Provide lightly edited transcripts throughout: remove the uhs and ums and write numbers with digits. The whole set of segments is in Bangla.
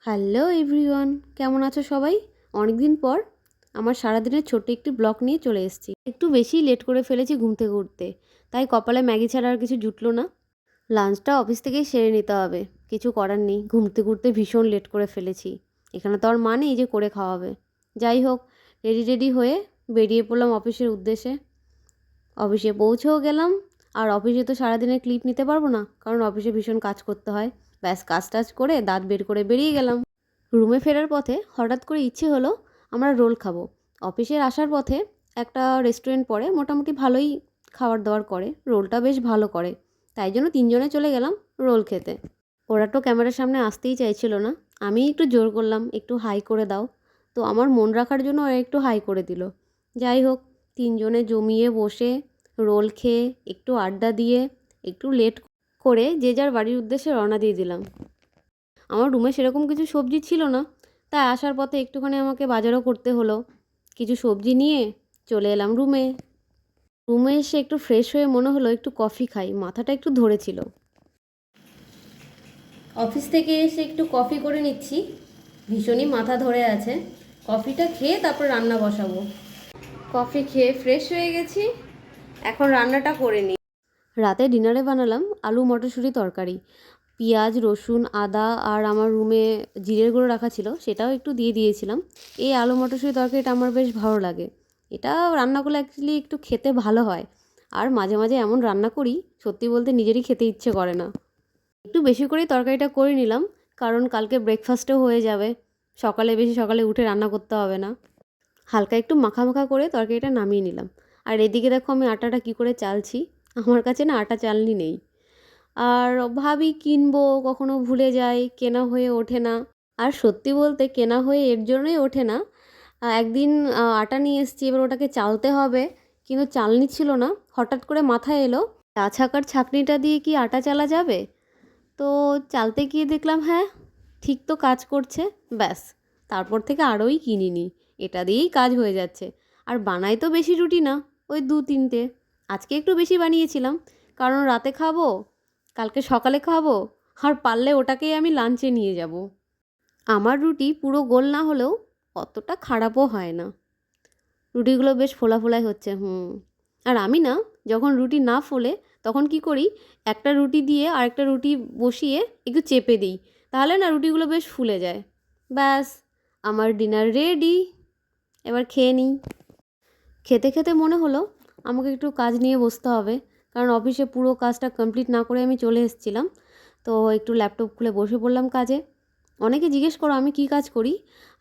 হ্যালো এভরিওয়ান, কেমন আছো সবাই? অনেক দিন পর আমার সারাদিনের ছোট্ট একটি ব্লগ নিয়ে চলে এসেছি। একটু বেশি লেট করে ফেলেছি ঘুম থেকে উঠতে, তাই কপালে ম্যাগি ছাড়া আর কিছু জুটলো না। লাঞ্চটা অফিস থেকেই সেরে নিতে হবে, কিছু করার নেই। ঘুমতে ঘুরতে ভীষণ লেট করে ফেলেছি। এখানে তো আর মা নেই যে করে খাওয়াবে। যাই হোক, রেডি রেডি হয়ে বেরিয়ে পড়লাম অফিসের উদ্দেশ্যে। অফিসে পৌঁছেও গেলাম। আর অফিসে তো সারাদিনের ক্লিপ নিতে পারবো না, কারণ অফিসে ভীষণ কাজ করতে হয়। ব্যাস, কাজ টাজ করে দাঁত বের করে বেরিয়ে গেলাম। রুমে ফেরার পথে হঠাৎ করে ইচ্ছে হলো আমরা রোল খাবো। অফিসের আসার পথে একটা রেস্টুরেন্ট পড়ে, মোটামুটি ভালোই খাবার দাবার করে, রোলটা বেশ ভালো করে। তাই জন্য তিনজনে চলে গেলাম রোল খেতে। ওরা তো ক্যামেরার সামনে আসতেই চাইছিল না। আমি একটু জোর করলাম, একটু হাই করে দাও। তো আমার মন রাখার জন্য ওরা একটু হাই করে দিল। যাই হোক, তিনজনে জমিয়ে বসে রোল খেয়ে একটু আড্ডা দিয়ে একটু লেট করে যে যার বাড়ির উদ্দেশ্যে রওনা দিয়ে দিলাম। আমার রুমে সেরকম কিছু সবজি ছিল না, তাই আসার পথে একটুখানি আমাকে বাজারও করতে হলো। কিছু সবজি নিয়ে চলে এলাম রুমে। রুমে এসে একটু ফ্রেশ হয়ে মনে হলো একটু কফি খাই, মাথাটা একটু ধরেছিল। অফিস থেকে এসে একটু কফি করে নিচ্ছি, ভীষণই মাথা ধরে আছে। কফিটা খেয়ে তারপর রান্না বসাবো। কফি খেয়ে ফ্রেশ হয়ে গেছি, এখন রান্নাটা করে নিই। রাতে ডিনারে বানালাম আলু মটরশুঁটি তরকারি। পেঁয়াজ, রসুন, আদা আর আমার রুমে জিরের গুঁড়ো রাখা ছিল, সেটাও একটু দিয়ে দিয়েছিলাম। এই আলু মটরশুঁটি তরকারিটা আমার বেশ ভালো লাগে। এটা রান্না করলে অ্যাকচুয়ালি একটু খেতে ভালো হয়। আর মাঝে মাঝে এমন রান্না করি, সত্যি বলতে নিজেরই খেতে ইচ্ছে করে না। একটু বেশি করেই তরকারিটা করে নিলাম, কারণ কালকে ব্রেকফাস্টও হয়ে যাবে। বেশি সকালে উঠে রান্না করতে হবে না। হালকা একটু মাখা মাখা করে তরকারিটা নামিয়ে নিলাম। আর এদিকে দেখো আমি আটাটা কী করে চালছি। আমার কাছে না আটা চালনি নেই। আর ভাবি কিনবো, কখনো ভুলে যাই, কেনা হয়ে ওঠে না। আর সত্যি বলতে কেনা হয়ে এর জন্যই ওঠে না, একদিন আটা নিয়ে এসেছি, এবার ওটাকে চালতে হবে, কিন্তু চালনি ছিল না। হঠাৎ করে মাথায় এলো, চা ছাকার ছাঁকনিটা দিয়ে কি আটা চালা যাবে? তো চালতে গিয়ে দেখলাম হ্যাঁ, ঠিক তো কাজ করছে। ব্যাস, তারপর থেকে আরোই কিনিনি। এটা দিয়েই কাজ হয়ে যাচ্ছে। আর বানাই তো বেশি রুটি না, ওই 2-3টে। আজকে একটু বেশি বানিয়েছিলাম, কারণ রাতে খাবো, কালকে সকালে খাবো, আর পারলে ওটাকেই আমি লাঞ্চে নিয়ে যাব। আমার রুটি পুরো গোল না হলেও অতটা খারাপও হয় না। রুটিগুলো বেশ ফোলা ফোলাই হচ্ছে। আর আমি না, যখন রুটি না ফোলে তখন কি করি, একটা রুটি দিয়ে আরেকটা রুটি বসিয়ে একটু চেপে দিই, তাহলে না রুটিগুলো বেশ ফুলে যায়। ব্যাস, আমার ডিনার রেডি। এবার খেয়ে নিই। খেতে খেতে মনে হলো আমাকে একটু কাজ নিয়ে বসতে হবে, কারণ অফিসে পুরো কাজটা কমপ্লিট না করে আমি চলে এসেছিলাম। তো একটু ল্যাপটপ খুলে বসে পড়লাম কাজে। অনেকে জিজ্ঞেস করো আমি কী কাজ করি।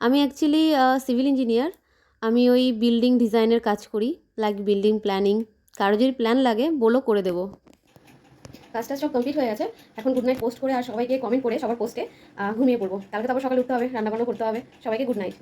আমি অ্যাকচুয়ালি সিভিল ইঞ্জিনিয়ার। আমি ওই বিল্ডিং ডিজাইনের কাজ করি, লাইক বিল্ডিং প্ল্যানিং। কারো যদি প্ল্যান লাগে বলো, করে দেবো। কাজটা সব কমপ্লিট হয়ে গেছে। এখন গুড নাইট পোস্ট করে আর সবাইকে কমেন্ট করে সবার পোস্টে ঘুমিয়ে পড়বো। কালকে তো আবার সকালে উঠতে হবে, রান্নাবান্না করতে হবে। সবাইকে গুড নাইট।